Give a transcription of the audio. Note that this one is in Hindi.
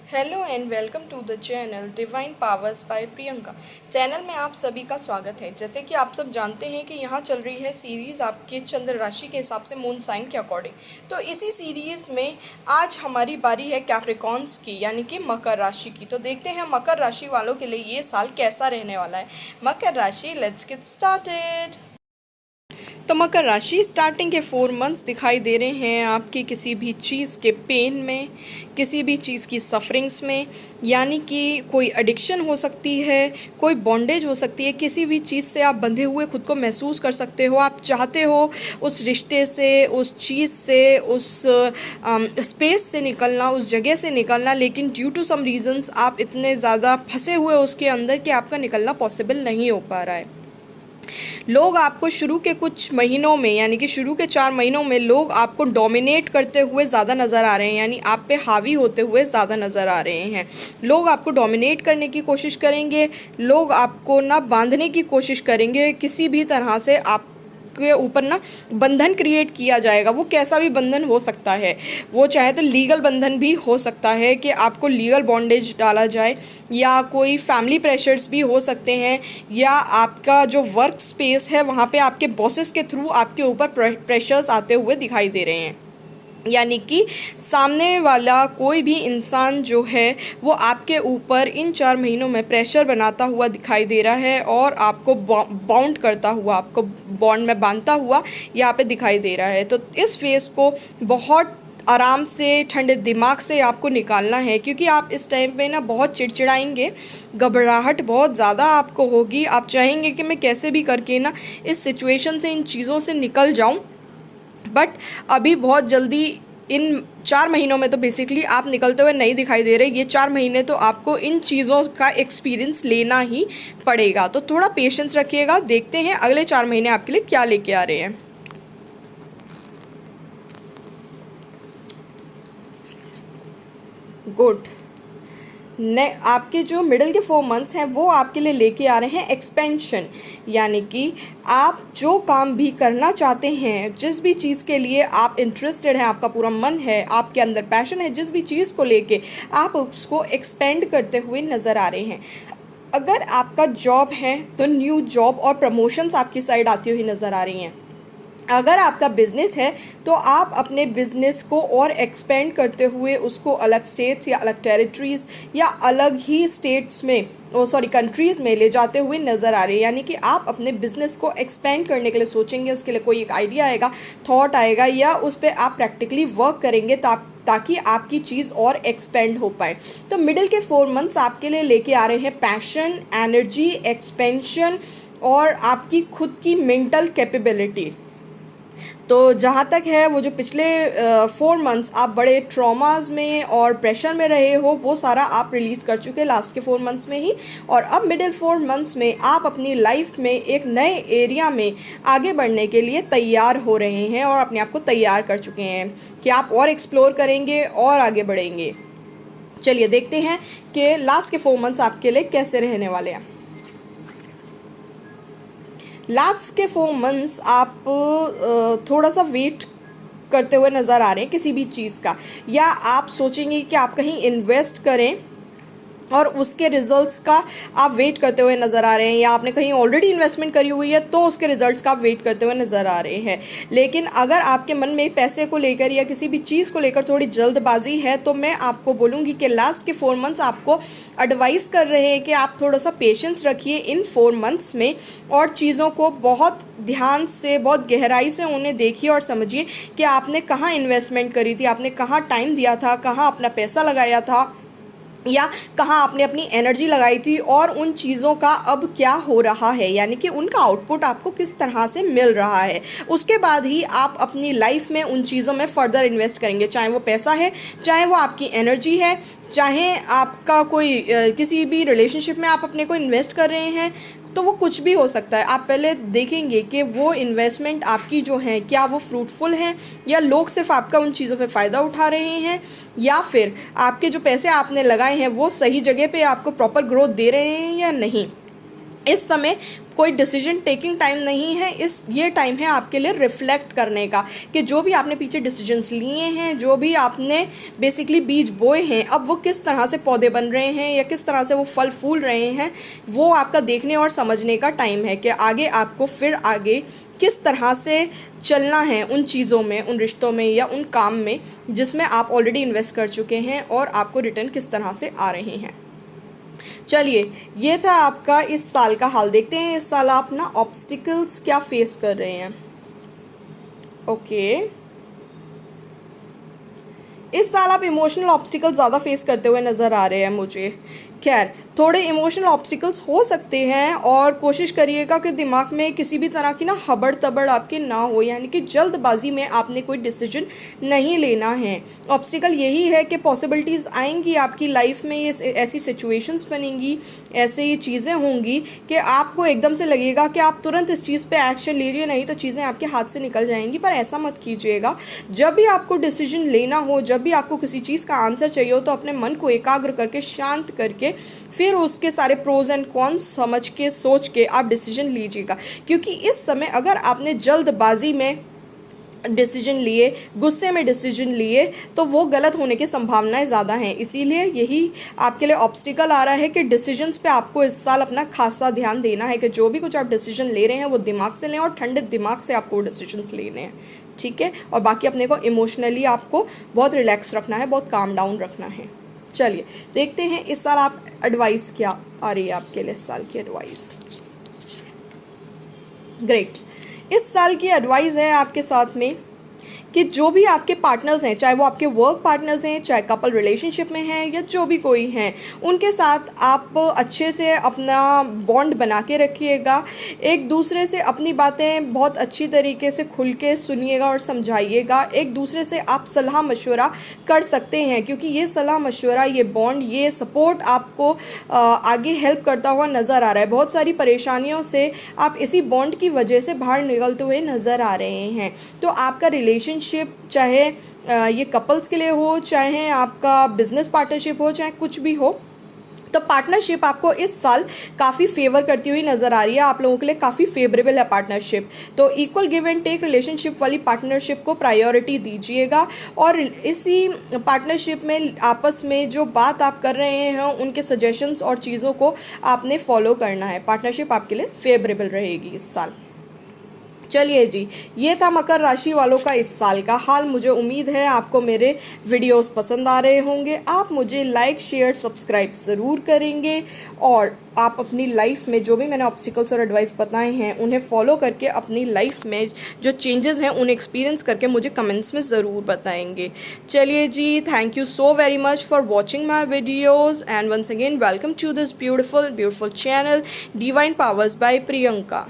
Hello and welcome to the channel divine powers by Priyanka. Channel में आप सभी का स्वागत है। जैसे कि आप सब जानते हैं कि यहाँ चल रही है सीरीज़ आपके चंद्र राशि के हिसाब से मून साइन के अकॉर्डिंग। तो इसी सीरीज़ में आज हमारी बारी है कैप्रिकॉर्न्स की, यानी कि मकर राशि की। तो देखते हैं मकर राशि वालों के लिए ये साल कैसा रहने वाला है। मकर राशि, लेट्स गेट स्टार्टेड। तो मकर राशि स्टार्टिंग के 4 मंथ्स दिखाई दे रहे हैं आपकी किसी भी चीज़ के पेन में, किसी भी चीज़ की सफरिंग्स में, यानी कि कोई एडिक्शन हो सकती है, कोई बॉन्डेज हो सकती है, किसी भी चीज़ से आप बंधे हुए खुद को महसूस कर सकते हो। आप चाहते हो उस रिश्ते से, उस चीज़ से, उस स्पेस से निकलना, उस जगह से निकलना, लेकिन ड्यू टू सम रीज़न्स आप इतने ज़्यादा फंसे हुए उसके अंदर कि आपका निकलना पॉसिबल नहीं हो पा रहा है। लोग आपको शुरू के कुछ महीनों में, यानी कि शुरू के 4 महीनों में लोग आपको डोमिनेट करते हुए ज़्यादा नज़र आ रहे हैं, यानी आप पे हावी होते हुए ज़्यादा नज़र आ रहे हैं। लोग आपको डोमिनेट करने की कोशिश करेंगे, लोग आपको ना बांधने की कोशिश करेंगे, किसी भी तरह से आप के ऊपर ना बंधन क्रिएट किया जाएगा। वो कैसा भी बंधन हो सकता है, वो चाहे तो लीगल बंधन भी हो सकता है कि आपको लीगल बॉन्डेज डाला जाए, या कोई फैमिली प्रेशर्स भी हो सकते हैं, या आपका जो वर्क स्पेस है वहाँ पे आपके बॉसेस के थ्रू आपके ऊपर प्रेशर्स आते हुए दिखाई दे रहे हैं। यानी कि सामने वाला कोई भी इंसान जो है वो आपके ऊपर इन 4 महीनों में प्रेशर बनाता हुआ दिखाई दे रहा है और आपको बाउंड करता हुआ, आपको बॉन्ड में बांधता हुआ यहाँ पे दिखाई दे रहा है। तो इस फेस को बहुत आराम से, ठंडे दिमाग से आपको निकालना है, क्योंकि आप इस टाइम पे ना बहुत चिड़चिड़ाएंगे, घबराहट बहुत ज़्यादा आपको होगी। आप चाहेंगे कि मैं कैसे भी करके ना इस सिचुएशन से, इन चीज़ों से निकल जाऊं, बट अभी बहुत जल्दी इन 4 महीनों में तो बेसिकली आप निकलते हुए नहीं दिखाई दे रहे। ये 4 महीने तो आपको इन चीज़ों का एक्सपीरियंस लेना ही पड़ेगा। तो थोड़ा पेशेंस रखिएगा। देखते हैं अगले 4 महीने आपके लिए क्या लेके आ रहे हैं। गुड। ने आपके जो मिडिल के 4 मंथ्स हैं वो आपके लिए लेके आ रहे हैं एक्सपेंशन, यानी कि आप जो काम भी करना चाहते हैं, जिस भी चीज़ के लिए आप इंटरेस्टेड हैं, आपका पूरा मन है, आपके अंदर पैशन है, जिस भी चीज़ को लेके आप उसको एक्सपेंड करते हुए नज़र आ रहे हैं। अगर आपका जॉब है तो न्यू जॉब और प्रमोशंस आपकी साइड आती हुई नज़र आ रही हैं। अगर आपका बिज़नेस है तो आप अपने बिज़नेस को और एक्सपेंड करते हुए उसको अलग स्टेट्स या अलग टेरिटरीज़ या अलग ही स्टेट्स में, कंट्रीज़ में ले जाते हुए नज़र आ रहे हैं। यानी कि आप अपने बिज़नेस को एक्सपेंड करने के लिए सोचेंगे, उसके लिए कोई एक आइडिया आएगा, थॉट आएगा, या उस पर आप प्रैक्टिकली वर्क करेंगे ताकि आपकी चीज़ और एक्सपेंड हो पाए। तो मिडिल के 4 मंथ्स आपके लिए लेके आ रहे हैं पैशन, एनर्जी, एक्सपेंशन और आपकी खुद की मेंटल कैपेबिलिटी। तो जहाँ तक है वो जो पिछले 4 मंथ्स आप बड़े ट्रॉमास में और प्रेशर में रहे हो, वो सारा आप रिलीज़ कर चुके लास्ट के 4 मंथ्स में ही। और अब मिडिल 4 मंथ्स में आप अपनी लाइफ में एक नए एरिया में आगे बढ़ने के लिए तैयार हो रहे हैं और अपने आप को तैयार कर चुके हैं कि आप और एक्सप्लोर करेंगे और आगे बढ़ेंगे। चलिए देखते हैं कि लास्ट के 4 मंथ्स आपके लिए कैसे रहने वाले हैं। लास्ट के 4 मंथ्स आप थोड़ा सा वेट करते हुए नज़र आ रहे हैं किसी भी चीज़ का, या आप सोचेंगे कि आप कहीं इन्वेस्ट करें और उसके रिजल्ट्स का आप वेट करते हुए नज़र आ रहे हैं, या आपने कहीं ऑलरेडी इन्वेस्टमेंट करी हुई है तो उसके रिजल्ट्स का आप वेट करते हुए नज़र आ रहे हैं। लेकिन अगर आपके मन में पैसे को लेकर या किसी भी चीज़ को लेकर थोड़ी जल्दबाजी है, तो मैं आपको बोलूँगी कि लास्ट के 4 मंथ्स आपको एडवाइस कर रहे हैं कि आप थोड़ा सा पेशेंस रखिए इन 4 मंथ्स में, और चीज़ों को बहुत ध्यान से, बहुत गहराई से उन्हें देखिए और समझिए कि आपने कहाँ इन्वेस्टमेंट करी थी, आपने कहाँ टाइम दिया था, कहाँ अपना पैसा लगाया था, या कहाँ आपने अपनी एनर्जी लगाई थी, और उन चीज़ों का अब क्या हो रहा है, यानी कि उनका आउटपुट आपको किस तरह से मिल रहा है। उसके बाद ही आप अपनी लाइफ में उन चीज़ों में फ़र्दर इन्वेस्ट करेंगे, चाहे वो पैसा है, चाहे वो आपकी एनर्जी है, चाहे आपका कोई किसी भी रिलेशनशिप में आप अपने को इन्वेस्ट कर रहे हैं, तो वो कुछ भी हो सकता है। आप पहले देखेंगे कि वो इन्वेस्टमेंट आपकी जो है क्या वो फ्रूटफुल हैं, या लोग सिर्फ आपका उन चीज़ों पे फ़ायदा उठा रहे हैं, या फिर आपके जो पैसे आपने लगाए हैं वो सही जगह पे आपको प्रॉपर ग्रोथ दे रहे हैं या नहीं। इस समय कोई डिसीजन टेकिंग टाइम नहीं है, ये टाइम है आपके लिए रिफ्लेक्ट करने का कि जो भी आपने पीछे डिसीजंस लिए हैं, जो भी आपने बेसिकली बीज बोए हैं, अब वो किस तरह से पौधे बन रहे हैं या किस तरह से वो फल फूल रहे हैं, वो आपका देखने और समझने का टाइम है कि आगे आपको फिर आगे किस तरह से चलना है उन चीज़ों में, उन रिश्तों में या उन काम में जिसमें आप ऑलरेडी इन्वेस्ट कर चुके हैं और आपको रिटर्न किस तरह से आ रहे हैं। चलिए, ये था आपका इस साल का हाल। देखते हैं इस साल आप ना ऑब्स्टिकल्स क्या फेस कर रहे हैं। ओके, इस साल आप इमोशनल ऑब्स्टिकल ज़्यादा फेस करते हुए नज़र आ रहे हैं मुझे। खैर, थोड़े इमोशनल ऑब्स्टिकल्स हो सकते हैं और कोशिश करिएगा कि दिमाग में किसी भी तरह की ना हबड़ तबड़ आपके ना हो, यानी कि जल्दबाजी में आपने कोई डिसीजन नहीं लेना है। ऑब्स्टिकल यही है कि पॉसिबिलिटीज़ आएंगी आपकी लाइफ में, ये ऐसी सिचुएशंस बनेंगी, ऐसे ये चीज़ें होंगी कि आपको एकदम से लगेगा कि आप तुरंत इस चीज़ पे एक्शन लीजिए, नहीं तो चीज़ें आपके हाथ से निकल जाएंगी। पर ऐसा मत कीजिएगा। जब भी आपको डिसीजन लेना हो, जब भी आपको किसी चीज़ का आंसर चाहिए हो, तो अपने मन को एकाग्र करके, शांत करके, फिर उसके सारे प्रोज एंड कॉन्स समझ के, सोच के आप डिसीजन लीजिएगा। क्योंकि इस समय अगर आपने जल्दबाजी में डिसीजन लिए, गुस्से में डिसीजन लिए, तो वो गलत होने की संभावनाएं ज़्यादा हैं। इसीलिए यही आपके लिए ऑब्स्टिकल आ रहा है कि डिसीजंस पे आपको इस साल अपना खासा ध्यान देना है कि जो भी कुछ आप डिसीजन ले रहे हैं वो दिमाग से लें और ठंडे दिमाग से आपको डिसीजंस लेने हैं, ठीक है। और बाकी अपने को इमोशनली आपको बहुत रिलैक्स रखना है, बहुत काम डाउन रखना है। चलिए देखते हैं इस साल आप एडवाइस क्या आ रही है आपके लिए, इस साल की एडवाइस। ग्रेट, इस साल की एडवाइस है आपके साथ में कि जो भी आपके पार्टनर्स हैं, चाहे वो आपके वर्क पार्टनर्स हैं, चाहे कपल रिलेशनशिप में हैं या जो भी कोई हैं, उनके साथ आप अच्छे से अपना बॉन्ड बना के रखिएगा। एक दूसरे से अपनी बातें बहुत अच्छी तरीके से खुल के सुनिएगा और समझाइएगा। एक दूसरे से आप सलाह मशवरा कर सकते हैं, क्योंकि ये सलाह मशवरा, ये बॉन्ड, ये सपोर्ट आपको आगे हेल्प करता हुआ नज़र आ रहा है। बहुत सारी परेशानियों से आप इसी बॉन्ड की वजह से बाहर निकलते हुए नज़र आ रहे हैं। तो आपका रिलेशनशिप, चाहे ये कपल्स के लिए हो, चाहे आपका बिजनेस पार्टनरशिप हो, चाहे कुछ भी हो, तो पार्टनरशिप आपको इस साल काफ़ी फेवर करती हुई नज़र आ रही है। आप लोगों के लिए काफ़ी फेवरेबल है पार्टनरशिप। तो equal give and take relationship वाली पार्टनरशिप को प्रायोरिटी दीजिएगा और इसी पार्टनरशिप में आपस में जो बात आप कर रहे हैं, उनके सजेशंस और चीज़ों को आपने फॉलो करना है। पार्टनरशिप आपके लिए फेवरेबल रहेगी इस साल। चलिए जी, ये था मकर राशि वालों का इस साल का हाल। मुझे उम्मीद है आपको मेरे वीडियोस पसंद आ रहे होंगे। आप मुझे लाइक, शेयर, सब्सक्राइब ज़रूर करेंगे और आप अपनी लाइफ में जो भी मैंने ऑब्स्टिकल्स और एडवाइस बताए हैं उन्हें फॉलो करके अपनी लाइफ में जो चेंजेस हैं उन्हें एक्सपीरियंस करके मुझे कमेंट्स में ज़रूर बताएंगे। चलिए जी, thank you so very much for watching my videos and once again welcome to this beautiful channel divine powers by Priyanka.